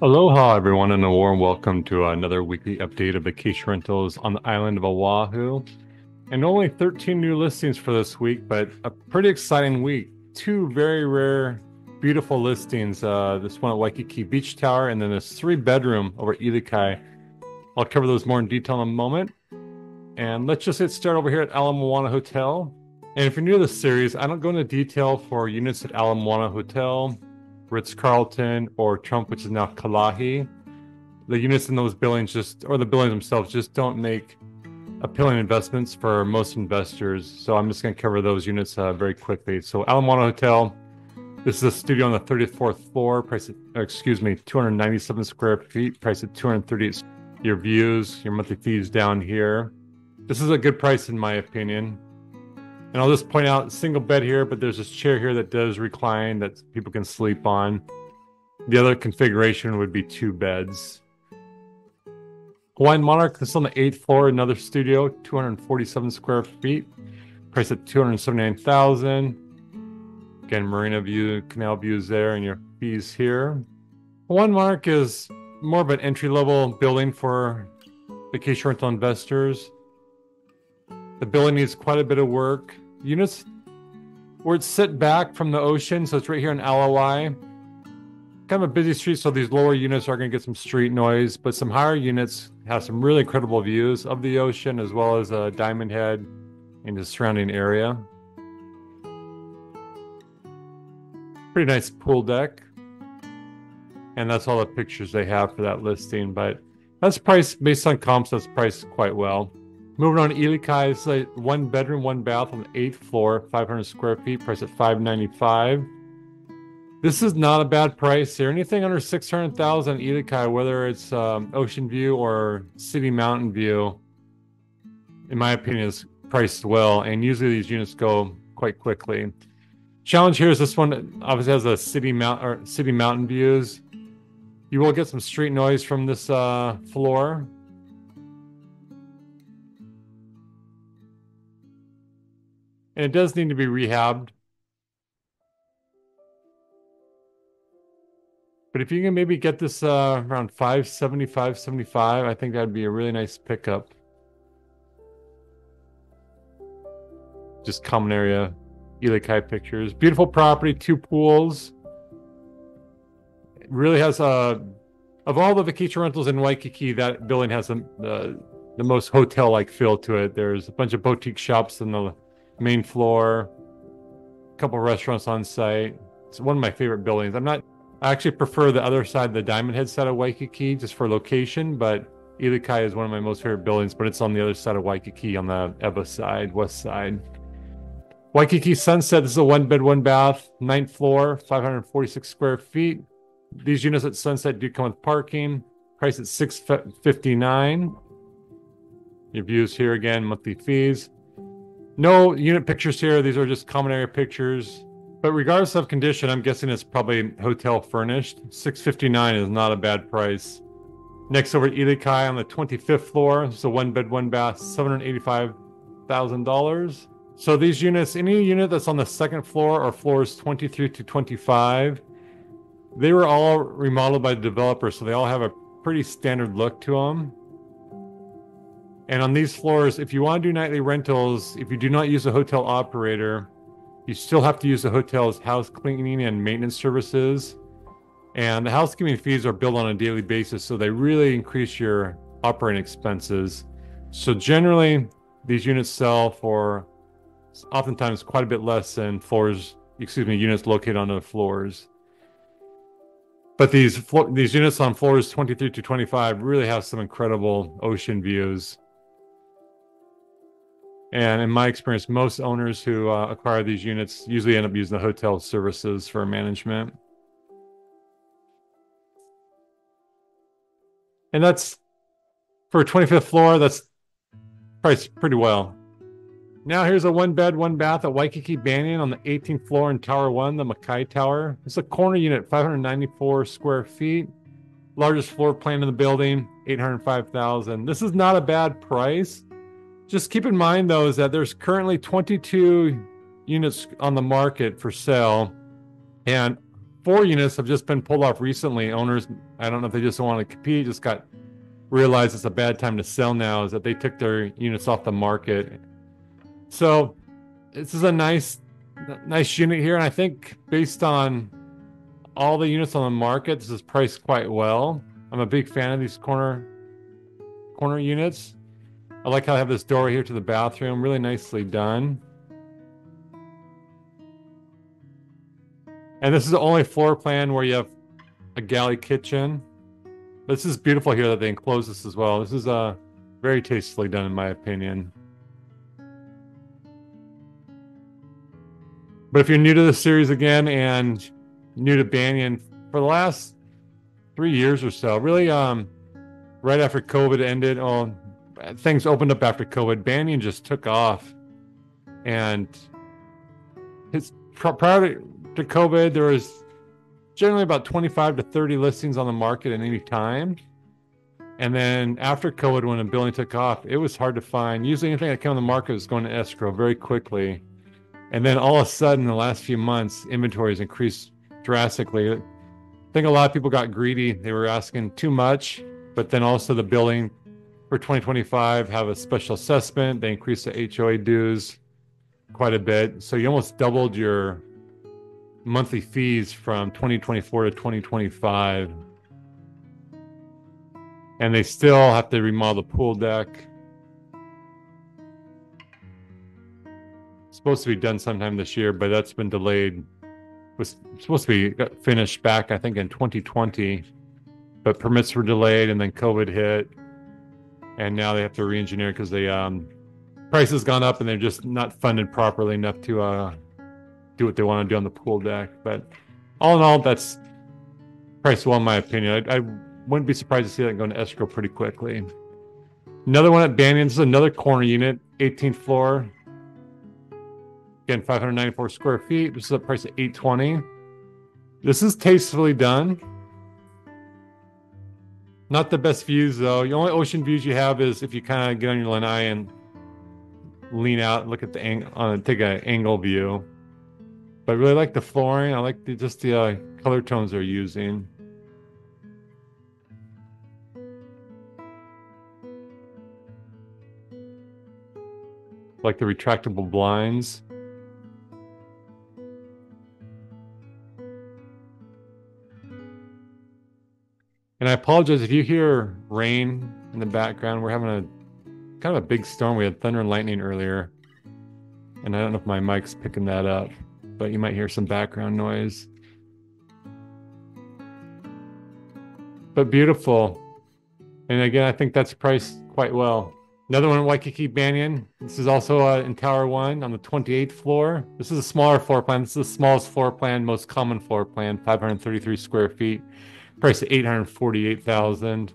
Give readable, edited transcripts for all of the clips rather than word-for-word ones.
Aloha, everyone, and a warm welcome to another weekly update of vacation rentals on the island of Oahu. And only 13 new listings for this week, but a pretty exciting week. Two very rare, beautiful listings. This one at Waikiki Beach Tower, and then this three-bedroom over at Ilikai. I'll cover those more in detail in a moment. And let's just get started over here at Moana Hotel. And if you're new to this series, I don't go into detail for units at Moana Hotel, Ritz-Carlton, or Trump, which is now Kalahi. The units in those buildings or the buildings themselves just don't make appealing investments for most investors. So I'm just going to cover those units very quickly. So Moana Hotel, this is a studio on the 34th floor, 297 square feet, price at $238. Your views, your monthly fees down here. This is a good price in my opinion. And I'll just point out, single bed here, but there's this chair here that does recline that people can sleep on. The other configuration would be two beds. Hawaiian Monarch, this is on the 8th floor, another studio, 247 square feet, priced at $279,000. Again, marina view, canal views there, and your fees here. Hawaiian Monarch is more of an entry-level building for vacation rental investors. The building needs quite a bit of work. Units where it's set back from the ocean, so it's right here in LOI. Kind of a busy street, so these lower units are going to get some street noise, but some higher units have some really incredible views of the ocean as well as Diamond Head and the surrounding area. Pretty nice pool deck. And that's all the pictures they have for that listing, but that's priced based on comps, that's priced quite well. Moving on to Ilikai, it's like one bedroom, one bath on the 8th floor, 500 square feet, priced at $595. This is not a bad price here. Anything under $600,000 Ilikai, whether it's ocean view or city mountain view, in my opinion, is priced well. And usually these units go quite quickly. Challenge here is this one obviously has a city mountain views. You will get some street noise from this floor. And it does need to be rehabbed. But if you can maybe get this around 575, 75, I think that'd be a really nice pickup. Just common area, Ilikai pictures. Beautiful property, two pools. It really has of all the vacation rentals in Waikiki, that building has the most hotel-like feel to it. There's a bunch of boutique shops in the main floor, a couple of restaurants on site. It's one of my favorite buildings. I actually prefer the other side, the Diamond Head side of Waikiki, just for location, but Ilikai is one of my most favorite buildings, but it's on the other side of Waikiki on the Ewa side, west side. Waikiki Sunset, this is a one bed, one bath, 9th floor, 546 square feet. These units at Sunset do come with parking, price at $659. Your views here again, monthly fees. No unit pictures here. These are just common area pictures. But regardless of condition, I'm guessing it's probably hotel furnished. $659 is not a bad price. Next over at Ilikai on the 25th floor. It's a one bed, one bath, $785,000. So these units, any unit that's on the second floor or floors 23 to 25, they were all remodeled by the developer. So they all have a pretty standard look to them. And on these floors, if you want to do nightly rentals, if you do not use a hotel operator, you still have to use the hotel's house cleaning and maintenance services. And the housekeeping fees are billed on a daily basis, so they really increase your operating expenses. So generally, these units sell for oftentimes quite a bit less than units located on the floors. But these units on floors 23 to 25 really have some incredible ocean views. And in my experience, most owners who acquire these units usually end up using the hotel services for management. And that's, for a 25th floor, that's priced pretty well. Now here's a one bed, one bath at Waikiki Banyan on the 18th floor in Tower 1, the Makai Tower. It's a corner unit, 594 square feet. Largest floor plan in the building, $805,000. This is not a bad price. Just keep in mind, though, is that there's currently 22 units on the market for sale, and 4 units have just been pulled off recently. Owners, I don't know if they just don't want to compete, just realized it's a bad time to sell now, is that they took their units off the market. So this is a nice unit here, and I think based on all the units on the market, this is priced quite well. I'm a big fan of these corner units. I like how I have this doorway here to the bathroom, really nicely done. And this is the only floor plan where you have a galley kitchen. This is beautiful here that they enclose this as well. This is very tastefully done in my opinion. But if you're new to the series again and new to Banyan, for the last 3 years or so, really right after COVID ended, things opened up after COVID, Banyan just took off. And prior to COVID, there was generally about 25 to 30 listings on the market at any time. And then after COVID, when the building took off, it was hard to find. Usually anything that came on the market was going to escrow very quickly. And then all of a sudden, in the last few months, inventory has increased drastically. I think a lot of people got greedy. They were asking too much, but then also the building for 2025 have a special assessment. They increased the HOA dues quite a bit. So you almost doubled your monthly fees from 2024 to 2025. And they still have to remodel the pool deck. It's supposed to be done sometime this year, but that's been delayed. It was supposed to be finished back, I think, in 2020, but permits were delayed, and then COVID hit, and now they have to re-engineer because the price has gone up and they're just not funded properly enough to do what they want to do on the pool deck. But all in all, that's priced well in my opinion. I wouldn't be surprised to see that going to escrow pretty quickly. Another one at Banyan. This is another corner unit, 18th floor. Again, 594 square feet. This is a price of $820. This is tastefully done. Not the best views though. The only ocean views you have is if you kind of get on your lanai and lean out and look at the angle, take an angle view. But I really like the flooring. I like the color tones they're using. Like the retractable blinds. And I apologize if you hear rain in the background. We're having a kind of a big storm. We had thunder and lightning earlier. And I don't know if my mic's picking that up, but you might hear some background noise. But beautiful. And again, I think that's priced quite well. Another one in Waikiki Banyan. This is also in Tower 1 on the 28th floor. This is a smaller floor plan. This is the smallest floor plan, most common floor plan, 533 square feet. Price of $848,000.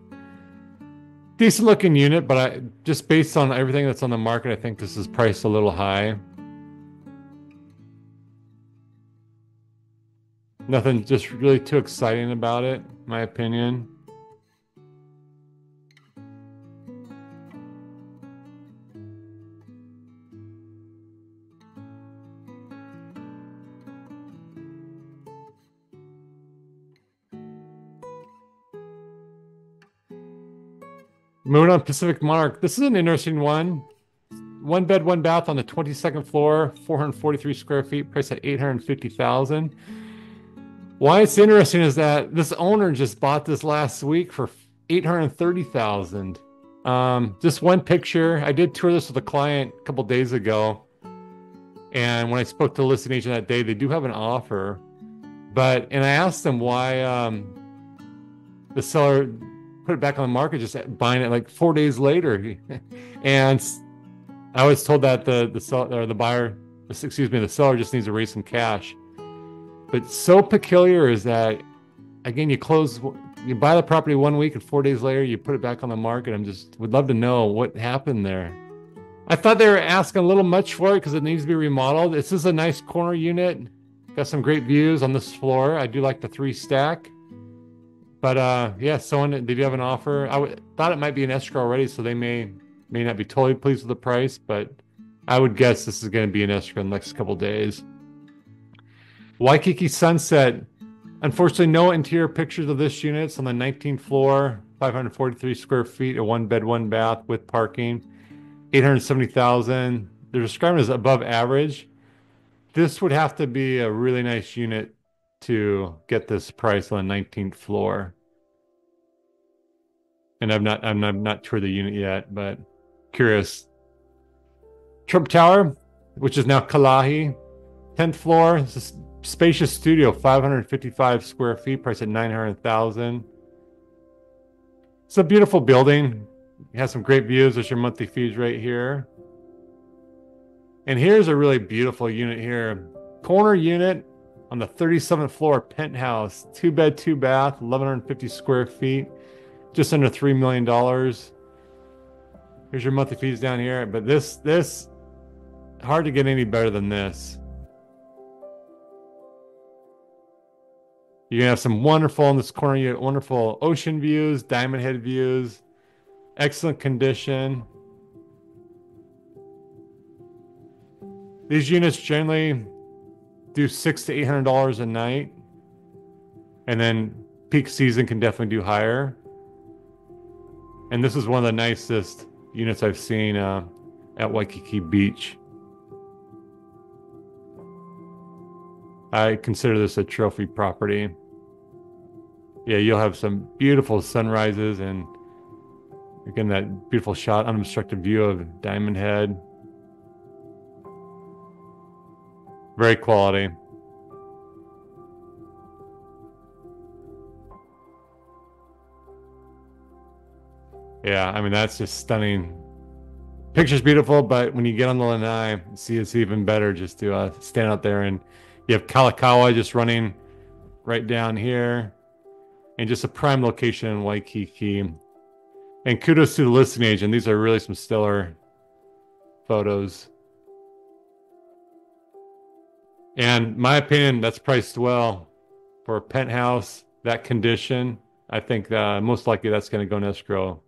Decent looking unit, but just based on everything that's on the market, I think this is priced a little high. Nothing just really too exciting about it, in my opinion. Moana Pacific Monarch. This is an interesting one. 1 bed, 1 bath on the 22nd floor, 443 square feet, priced at $850,000. Why it's interesting is that this owner just bought this last week for $830,000. Just one picture. I did tour this with a client a couple days ago, and when I spoke to the listing agent that day, they do have an offer. And I asked them why the seller put it back on the market, just buying it like 4 days later. And I was told that the seller just needs to raise some cash. But so peculiar is that, again, you buy the property 1 week and 4 days later you put it back on the market. Would love to know what happened there. I thought they were asking a little much for it because it needs to be remodeled. This is a nice corner unit. Got some great views on this floor. I do like the 3 stack. But yeah, they do have an offer. Thought it might be an escrow already, so they may not be totally pleased with the price, but I would guess this is going to be an escrow in the next couple days. Waikiki Sunset. Unfortunately, no interior pictures of this unit. It's on the 19th floor, 543 square feet, a 1 bed, 1 bath with parking, 870,000. They're describing it as above average. This would have to be a really nice unit to get this price on the 19th floor. And I'm not toured the unit yet, but curious. Trump Tower, which is now Kalahi, 10th floor. It's a spacious studio, 555 square feet, priced at 900,000. It's a beautiful building. It has some great views. There's your monthly fees right here. And here's a really beautiful unit here. Corner unit on the 37th floor, penthouse, 2 bed, 2 bath, 1,150 square feet, just under $3 million. Here's your monthly fees down here. But this hard to get any better than this. You're gonna have some wonderful in this corner unit, wonderful ocean views, diamond head views, excellent condition. These units generally do $600 to $800 a night, and then peak season can definitely do higher. And this is one of the nicest units I've seen at Waikiki Beach. I consider this a trophy property. Yeah, you'll have some beautiful sunrises and again that beautiful shot, unobstructed view of Diamond Head. Very quality. Yeah, I mean, that's just stunning. Picture's beautiful, but when you get on the lanai, see it's even better just to stand out there. And you have Kalakaua just running right down here. And just a prime location in Waikiki. And kudos to the listing agent. These are really some stellar photos. And my opinion, that's priced well for a penthouse, that condition. I think most likely that's going to go in escrow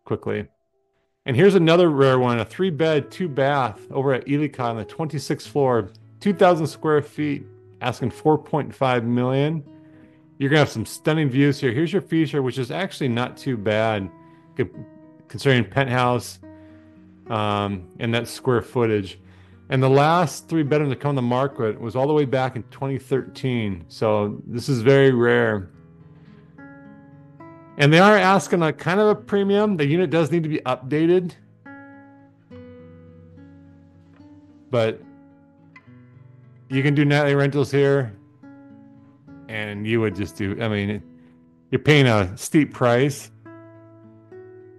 quickly. And here's another rare one, a 3 bed, 2 bath over at Ilikai on the 26th floor, 2,000 square feet, asking $4.5 million. You're going to have some stunning views here. Here's your feature, which is actually not too bad considering penthouse and that square footage. And the last 3 bedroom to come on the market was all the way back in 2013. So this is very rare. And they are asking a kind of a premium. The unit does need to be updated. But you can do nightly rentals here. And you would just do, I mean, you're paying a steep price.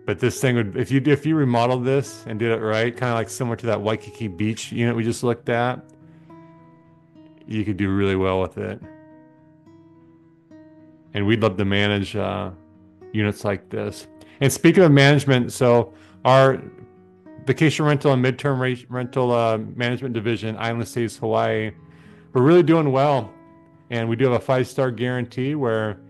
But this thing would, if you remodeled this and did it right, kind of like similar to that Waikiki Beach unit we just looked at, you could do really well with it. And we'd love to manage units like this. And speaking of management, so our vacation rental and midterm rental management division, Island Stays Hawaii, we're really doing well. And we do have a 5-star guarantee where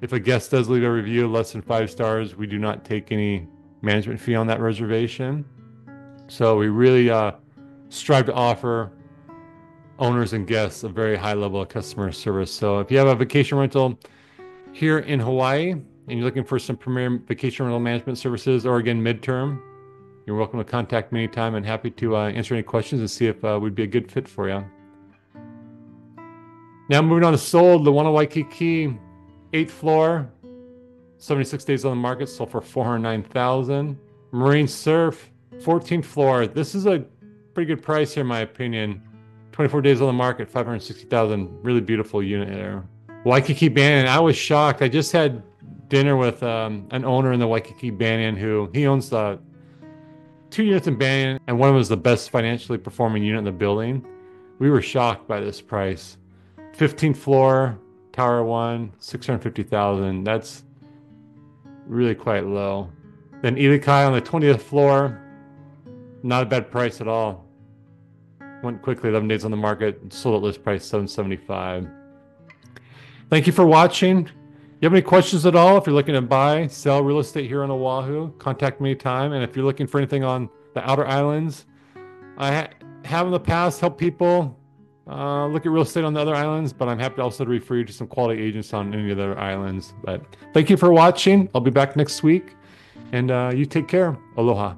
if a guest does leave a review less than 5 stars, we do not take any management fee on that reservation. So we really strive to offer owners and guests a very high level of customer service. So if you have a vacation rental here in Hawaii and you're looking for some premier vacation rental management services, or again, midterm, you're welcome to contact me anytime. I'm happy to answer any questions and see if we'd be a good fit for you. Now moving on to sold, the one on Waikiki, 8th floor, 76 days on the market, sold for $409,000. Marine Surf, 14th floor. This is a pretty good price here, in my opinion. 24 days on the market, $560,000. Really beautiful unit there. Waikiki Banyan, I was shocked. I just had dinner with an owner in the Waikiki Banyan who he owns the 2 units in Banyan, and one of them is the best financially performing unit in the building. We were shocked by this price. 15th floor, Tower 1, $650,000. That's really quite low. Then Ilikai on the 20th floor, not a bad price at all. Went quickly, 11 days on the market, sold at list price $775,000. Thank you for watching. If you have any questions at all, if you're looking to buy, sell real estate here on Oahu, contact me anytime. And if you're looking for anything on the outer islands, I have in the past helped people look at real estate on the other islands, but I'm happy also to refer you to some quality agents on any of the other islands. But thank you for watching. I'll be back next week, and you take care. Aloha.